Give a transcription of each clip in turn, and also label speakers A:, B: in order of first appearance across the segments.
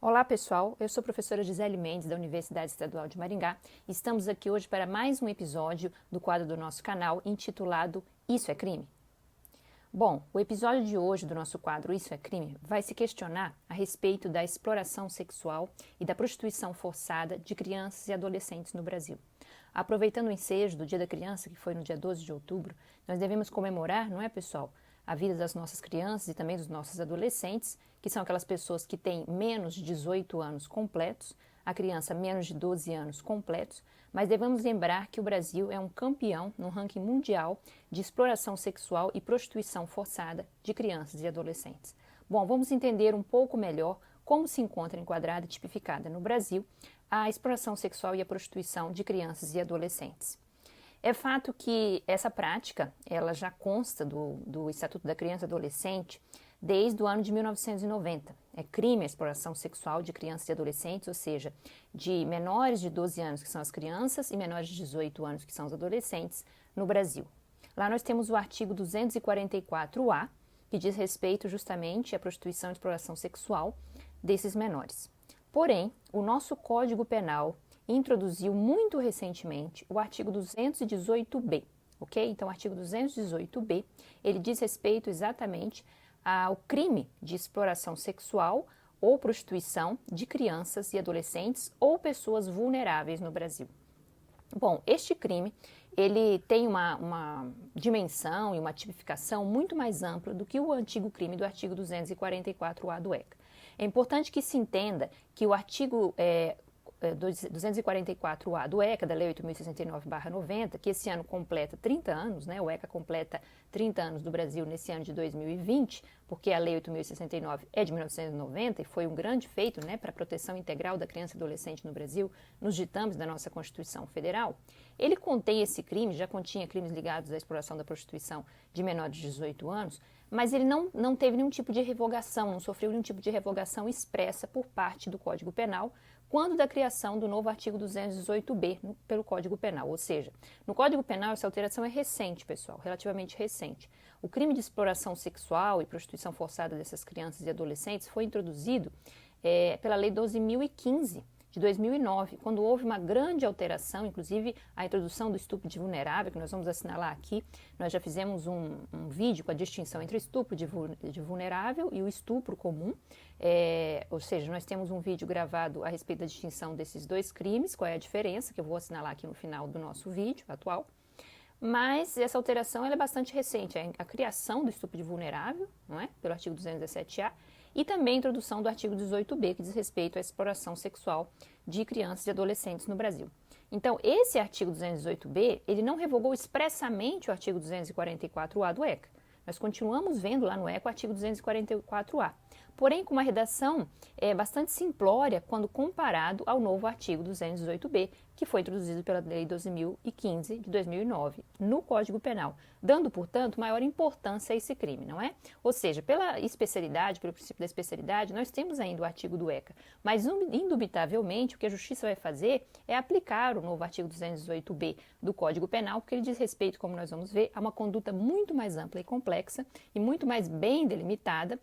A: Olá pessoal, eu sou a professora Gisele Mendes da Universidade Estadual de Maringá e estamos aqui hoje para mais um episódio do quadro do nosso canal intitulado Isso é Crime? Bom, o episódio de hoje do nosso quadro Isso é Crime vai se questionar a respeito da exploração sexual e da prostituição forçada de crianças e adolescentes no Brasil. Aproveitando o ensejo do Dia da Criança, que foi no dia 12 de outubro, nós devemos comemorar, não é pessoal, a vida das nossas crianças e também dos nossos adolescentes, que são aquelas pessoas que têm menos de 18 anos completos, a criança menos de 12 anos completos, mas devemos lembrar que o Brasil é um campeão no ranking mundial de exploração sexual e prostituição forçada de crianças e adolescentes. Bom, vamos entender um pouco melhor como se encontra enquadrada e tipificada no Brasil a exploração sexual e a prostituição de crianças e adolescentes. É fato que essa prática, ela já consta do Estatuto da Criança e Adolescente desde o ano de 1990. É crime a exploração sexual de crianças e adolescentes, ou seja, de menores de 12 anos, que são as crianças, e menores de 18 anos, que são os adolescentes, no Brasil. Lá nós temos o artigo 244-A, que diz respeito justamente à prostituição e exploração sexual desses menores. Porém, o nosso Código Penal introduziu muito recentemente o artigo 218-B, ok? Então, o artigo 218-B, ele diz respeito exatamente ao crime de exploração sexual ou prostituição de crianças e adolescentes ou pessoas vulneráveis no Brasil. Bom, este crime, ele tem uma dimensão e uma tipificação muito mais ampla do que o antigo crime do artigo 244-A do ECA. É importante que se entenda que o artigo 244-A do ECA, da Lei 8.069/90, que esse ano completa 30 anos, né? O ECA completa 30 anos do Brasil nesse ano de 2020, porque a Lei 8.069 é de 1990 e foi um grande feito, né, para a proteção integral da criança e adolescente no Brasil, nos ditames da nossa Constituição Federal. Ele contém esse crime, já continha crimes ligados à exploração da prostituição de menores de 18 anos, mas ele não teve nenhum tipo de revogação, não sofreu nenhum tipo de revogação expressa por parte do Código Penal, quando da criação do novo artigo 218-B pelo Código Penal. Ou seja, no Código Penal essa alteração é recente, pessoal, relativamente recente. O crime de exploração sexual e prostituição forçada dessas crianças e adolescentes foi introduzido pela Lei 12.015, de 2009, quando houve uma grande alteração, inclusive a introdução do estupro de vulnerável, que nós vamos assinalar aqui. Nós já fizemos um vídeo com a distinção entre o estupro de vulnerável e o estupro comum, ou seja, nós temos um vídeo gravado a respeito da distinção desses dois crimes, qual é a diferença, que eu vou assinalar aqui no final do nosso vídeo atual. Mas essa alteração ela é bastante recente, a criação do estupro de vulnerável, não é? Pelo artigo 217-A, e também a introdução do artigo 18-B, que diz respeito à exploração sexual de crianças e adolescentes no Brasil. Então, esse artigo 218-B, ele não revogou expressamente o artigo 244-A do ECA. Nós continuamos vendo lá no ECA o artigo 244-A, porém com uma redação bastante simplória quando comparado ao novo artigo 218-B, que foi introduzido pela Lei 12.015 de 2009 no Código Penal, dando, portanto, maior importância a esse crime, não é? Ou seja, pela especialidade, pelo princípio da especialidade, nós temos ainda o artigo do ECA, mas indubitavelmente o que a Justiça vai fazer é aplicar o novo artigo 218-B do Código Penal, porque ele diz respeito, como nós vamos ver, a uma conduta muito mais ampla e complexa e muito mais bem delimitada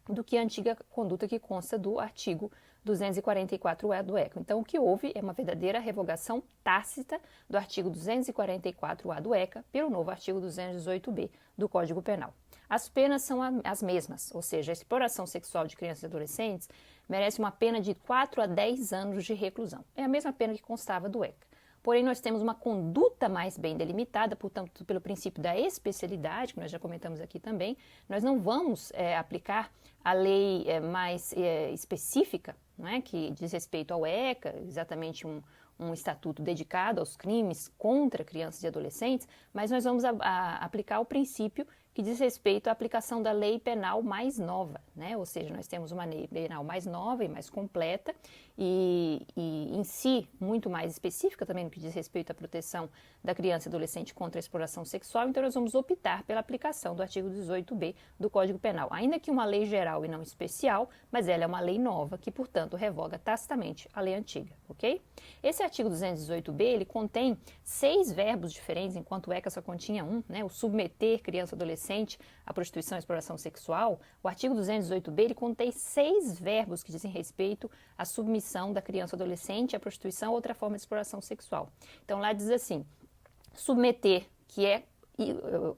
A: do que a antiga conduta que consta do artigo 244-A do ECA. Então, o que houve é uma verdadeira revogação tácita do artigo 244-A do ECA pelo novo artigo 218-B do Código Penal. As penas são as mesmas, ou seja, a exploração sexual de crianças e adolescentes merece uma pena de 4 a 10 anos de reclusão. É a mesma pena que constava do ECA. Porém, nós temos uma conduta mais bem delimitada, portanto, pelo princípio da especialidade, que nós já comentamos aqui também, nós não vamos aplicar a lei mais específica, não é, que diz respeito ao ECA, exatamente um estatuto dedicado aos crimes contra crianças e adolescentes, mas nós vamos aplicar o princípio que diz respeito à aplicação da lei penal mais nova, né? Ou seja, nós temos uma lei penal mais nova e mais completa e em si muito mais específica também no que diz respeito à proteção da criança e adolescente contra a exploração sexual, então nós vamos optar pela aplicação do artigo 18-B do Código Penal, ainda que uma lei geral e não especial, mas ela é uma lei nova que, portanto, revoga tacitamente a lei antiga, ok? Esse artigo 218-B, ele contém 6 verbos diferentes, enquanto o ECA só continha um, né? O submeter criança ou adolescente adolescente à prostituição e exploração sexual, o artigo 218b ele contém 6 verbos que dizem respeito à submissão da criança ou adolescente à prostituição ou outra forma de exploração sexual. Então lá diz assim, submeter, que é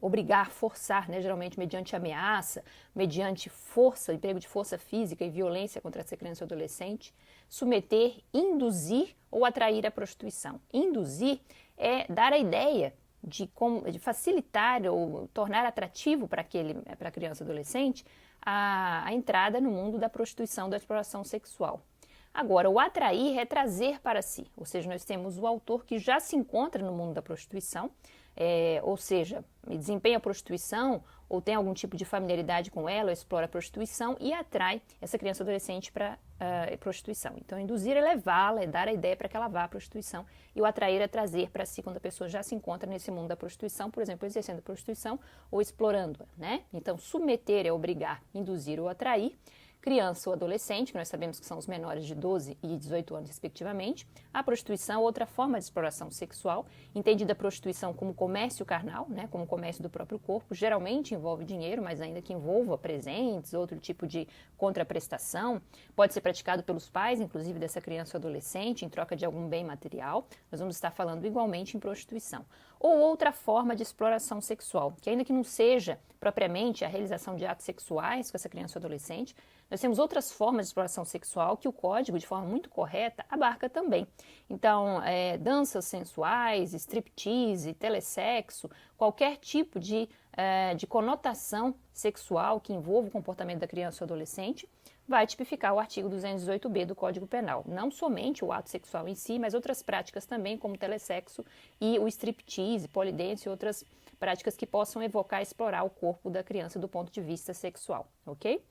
A: obrigar, forçar, né, geralmente mediante ameaça, mediante força, emprego de força física e violência contra essa criança ou adolescente, submeter, induzir ou atrair à prostituição. Induzir é dar a ideia de facilitar ou tornar atrativo para a criança ou adolescente a entrada no mundo da prostituição, da exploração sexual. Agora, o atrair é trazer para si, ou seja, nós temos o autor que já se encontra no mundo da prostituição, ou seja, desempenha a prostituição ou tem algum tipo de familiaridade com ela, ou explora a prostituição e atrai essa criança ou adolescente para a prostituição. Então, induzir é levá-la, é dar a ideia para que ela vá à prostituição, e o atrair é trazer para si quando a pessoa já se encontra nesse mundo da prostituição, por exemplo, exercendo a prostituição ou explorando-a, né? Então, submeter é obrigar, induzir ou atrair. Criança ou adolescente, que nós sabemos que são os menores de 12 e 18 anos, respectivamente. A prostituição, outra forma de exploração sexual, entendida a prostituição como comércio carnal, né, como comércio do próprio corpo, geralmente envolve dinheiro, mas ainda que envolva presentes, outro tipo de contraprestação, pode ser praticado pelos pais, inclusive dessa criança ou adolescente, em troca de algum bem material. Nós vamos estar falando igualmente em prostituição. Ou outra forma de exploração sexual, que ainda que não seja propriamente a realização de atos sexuais com essa criança ou adolescente, nós temos outras formas de exploração sexual que o Código, de forma muito correta, abarca também. Então, danças sensuais, striptease, telessexo, qualquer tipo de conotação sexual que envolva o comportamento da criança ou adolescente, vai tipificar o artigo 218b do Código Penal. Não somente o ato sexual em si, mas outras práticas também, como o telessexo e o striptease, polidense e outras práticas que possam evocar e explorar o corpo da criança do ponto de vista sexual, ok?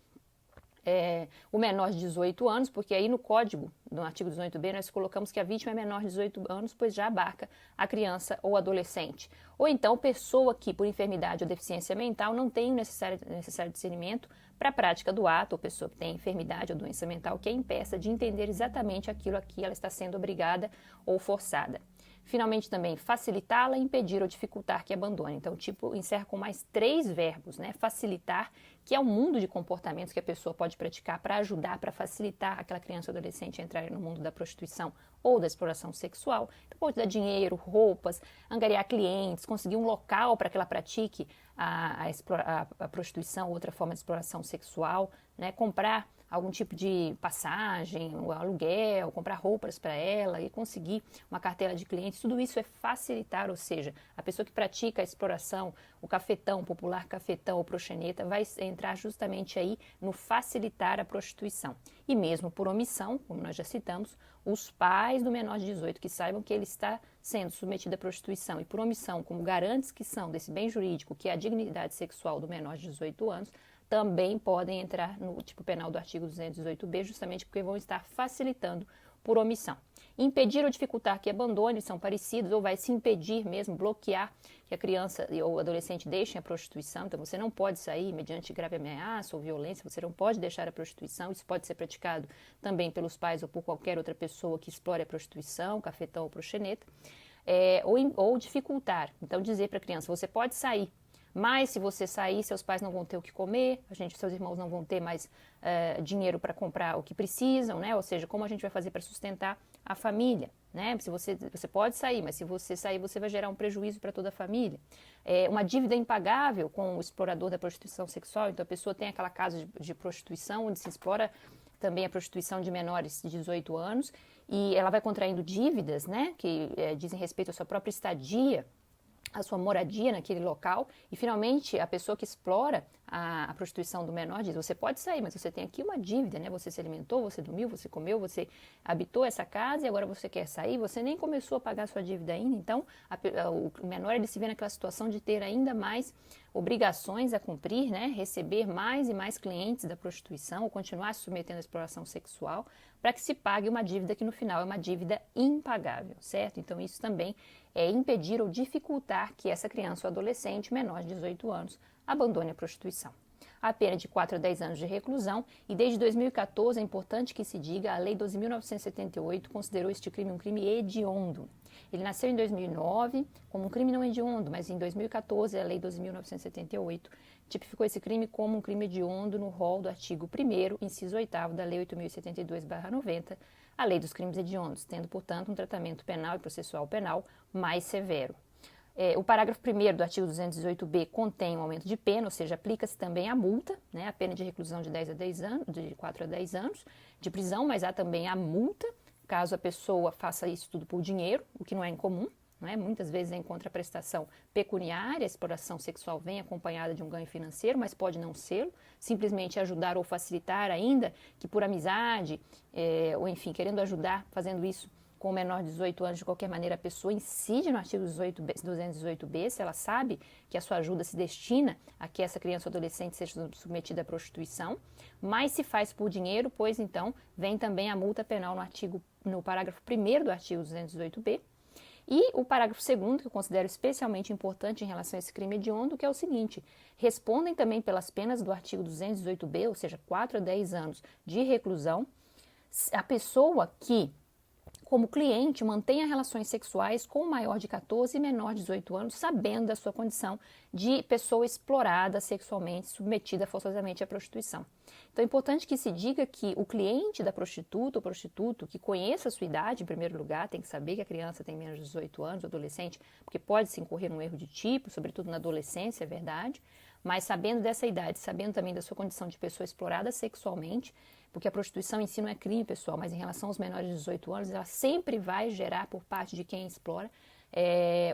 A: O menor de 18 anos, porque aí no código, no artigo 18b, nós colocamos que a vítima é menor de 18 anos, pois já abarca a criança ou adolescente. Ou então, pessoa que, por enfermidade ou deficiência mental, não tem o necessário discernimento para a prática do ato, ou pessoa que tem enfermidade ou doença mental que a impeça de entender exatamente aquilo a que ela está sendo obrigada ou forçada. Finalmente, também, facilitá-la, impedir ou dificultar que abandone. Então, encerra com mais 3 verbos, né? Facilitar, que é um mundo de comportamentos que a pessoa pode praticar para ajudar, para facilitar aquela criança ou adolescente a entrar no mundo da prostituição ou da exploração sexual. Então, pode dar dinheiro, roupas, angariar clientes, conseguir um local para que ela pratique a prostituição, outra forma de exploração sexual, né? Comprar algum tipo de passagem, ou aluguel, comprar roupas para ela e conseguir uma cartela de clientes, tudo isso é facilitar, ou seja, a pessoa que pratica a exploração, o cafetão, o popular cafetão ou proxeneta, vai entrar justamente aí no facilitar a prostituição. E mesmo por omissão, como nós já citamos, os pais do menor de 18 que saibam que ele está sendo submetido à prostituição e por omissão, como garantes que são desse bem jurídico, que é a dignidade sexual do menor de 18 anos, também podem entrar no tipo penal do artigo 218b, justamente porque vão estar facilitando por omissão. Impedir ou dificultar que abandone são parecidos, ou vai se impedir mesmo, bloquear que a criança ou adolescente deixem a prostituição. Então, você não pode sair mediante grave ameaça ou violência, você não pode deixar a prostituição. Isso pode ser praticado também pelos pais ou por qualquer outra pessoa que explore a prostituição, cafetão ou proxeneta. Ou dificultar, então dizer para a criança, você pode sair, mas se você sair, seus pais não vão ter o que comer, seus irmãos não vão ter mais dinheiro para comprar o que precisam, né? Ou seja, como a gente vai fazer para sustentar a família, né? Se você pode sair, mas se você sair, você vai gerar um prejuízo para toda a família. Uma dívida impagável com o explorador da prostituição sexual, então a pessoa tem aquela casa de prostituição, onde se explora também a prostituição de menores de 18 anos, e ela vai contraindo dívidas, né? Que dizem respeito à sua própria estadia, a sua moradia naquele local, e finalmente a pessoa que explora a prostituição do menor diz, você pode sair, mas você tem aqui uma dívida, né? Você se alimentou, você dormiu, você comeu, você habitou essa casa e agora você quer sair, você nem começou a pagar a sua dívida ainda, então o menor ele se vê naquela situação de ter ainda mais obrigações a cumprir, né? Receber mais e mais clientes da prostituição ou continuar se submetendo à exploração sexual para que se pague uma dívida que no final é uma dívida impagável, certo? Então isso também é impedir ou dificultar que essa criança ou adolescente menor de 18 anos abandone a prostituição. a pena de 4 a 10 anos de reclusão. E desde 2014, é importante que se diga, a Lei 12.978 considerou este crime um crime hediondo. Ele nasceu em 2009 como um crime não hediondo, mas em 2014 a Lei 12.978 tipificou esse crime como um crime hediondo no rol do artigo 1º, inciso 8º da Lei 8.072/90, a Lei dos Crimes Hediondos, tendo, portanto, um tratamento penal e processual penal mais severo. O parágrafo 1º do artigo 218b contém um aumento de pena, ou seja, aplica-se também a multa, né, a pena de reclusão de 4 a 10 anos de prisão, mas há também a multa, caso a pessoa faça isso tudo por dinheiro, o que não é incomum. Não é? Muitas vezes é em contraprestação pecuniária, a exploração sexual vem acompanhada de um ganho financeiro, mas pode não ser, simplesmente ajudar ou facilitar ainda que por amizade, ou enfim, querendo ajudar, fazendo isso com o menor de 18 anos, de qualquer maneira a pessoa incide no artigo 218b, se ela sabe que a sua ajuda se destina a que essa criança ou adolescente seja submetida à prostituição, mas se faz por dinheiro, pois então vem também a multa penal no parágrafo 1º do artigo 218b, e o parágrafo 2º, que eu considero especialmente importante em relação a esse crime hediondo, que é o seguinte: respondem também pelas penas do artigo 218b, ou seja, 4 a 10 anos de reclusão, a pessoa que, como cliente, mantenha relações sexuais com maior de 14 e menor de 18 anos, sabendo da sua condição de pessoa explorada sexualmente, submetida forçosamente à prostituição. Então é importante que se diga que o cliente da prostituta ou prostituto que conheça a sua idade, em primeiro lugar, tem que saber que a criança tem menos de 18 anos, adolescente, porque pode se incorrer num erro de tipo, sobretudo na adolescência, é verdade, mas sabendo dessa idade, sabendo também da sua condição de pessoa explorada sexualmente, porque a prostituição em si não é crime, pessoal, mas em relação aos menores de 18 anos, ela sempre vai gerar por parte de quem explora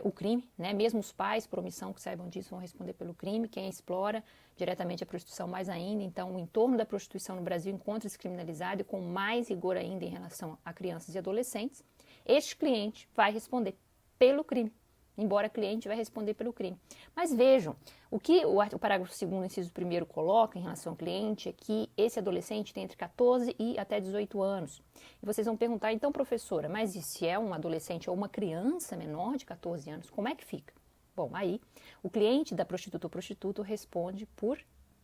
A: o crime, né? Mesmo os pais, por omissão, que saibam disso, vão responder pelo crime. Quem explora diretamente a prostituição, mais ainda. Então, o entorno da prostituição no Brasil encontra-se criminalizado e com mais rigor ainda em relação a crianças e adolescentes. Este cliente vai responder pelo crime, embora cliente vai responder pelo crime. Mas vejam, o que o parágrafo 2º, inciso 1º coloca em relação ao cliente é que esse adolescente tem entre 14 e até 18 anos. E vocês vão perguntar, então, professora, mas e se é um adolescente ou uma criança menor de 14 anos, como é que fica? Bom, aí o cliente da prostituta ou prostituto responde por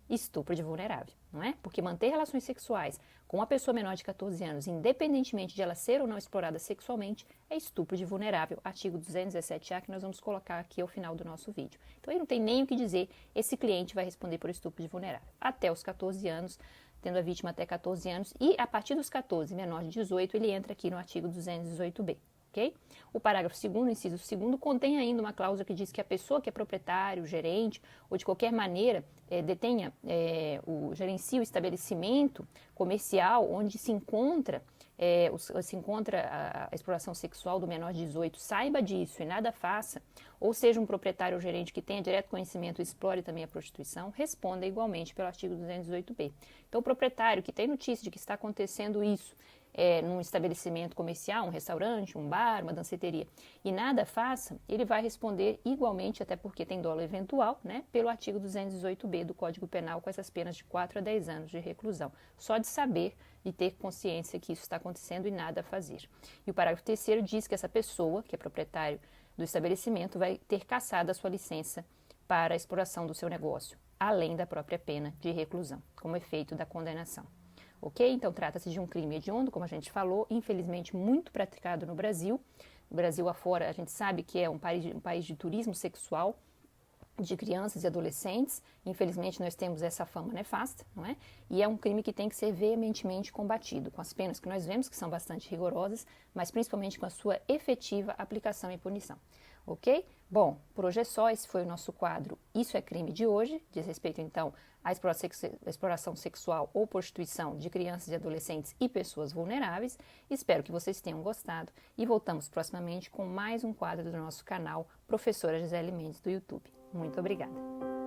A: estupro de vulnerável, não é? Porque manter relações sexuais com uma pessoa menor de 14 anos, independentemente de ela ser ou não explorada sexualmente, é estupro de vulnerável, artigo 217A, que nós vamos colocar aqui ao final do nosso vídeo. Então, aí não tem nem o que dizer, esse cliente vai responder por estupro de vulnerável. Até os 14 anos, tendo a vítima até 14 anos, e a partir dos 14, menor de 18, ele entra aqui no artigo 218B. Okay? O parágrafo 2º, inciso 2º, contém ainda uma cláusula que diz que a pessoa que é proprietário, gerente, ou de qualquer maneira gerencia o estabelecimento comercial onde se encontra a exploração sexual do menor de 18, saiba disso e nada faça, ou seja um proprietário ou gerente que tenha direto conhecimento e explore também a prostituição, responda igualmente pelo artigo 218b. Então, o proprietário que tem notícia de que está acontecendo isso num estabelecimento comercial, um restaurante, um bar, uma danceteria, e nada faça, ele vai responder igualmente, até porque tem dolo eventual, né, pelo artigo 218b do Código Penal, com essas penas de 4 a 10 anos de reclusão. Só de saber e ter consciência que isso está acontecendo e nada a fazer. E o parágrafo 3º diz que essa pessoa, que é proprietário do estabelecimento, vai ter cassado a sua licença para a exploração do seu negócio, além da própria pena de reclusão, como efeito da condenação. Ok? Então, trata-se de um crime hediondo, como a gente falou, infelizmente muito praticado no Brasil. No Brasil afora, a gente sabe que é um país de turismo sexual de crianças e adolescentes. Infelizmente, nós temos essa fama nefasta, não é? E é um crime que tem que ser veementemente combatido, com as penas que nós vemos, que são bastante rigorosas, mas principalmente com a sua efetiva aplicação e punição. Ok? Bom, por hoje é só. Esse foi o nosso quadro Isso é Crime de hoje. Diz respeito, então, à exploração sexual ou prostituição de crianças e adolescentes e pessoas vulneráveis. Espero que vocês tenham gostado e voltamos proximamente com mais um quadro do nosso canal Professora Gisele Mendes do YouTube. Muito obrigada!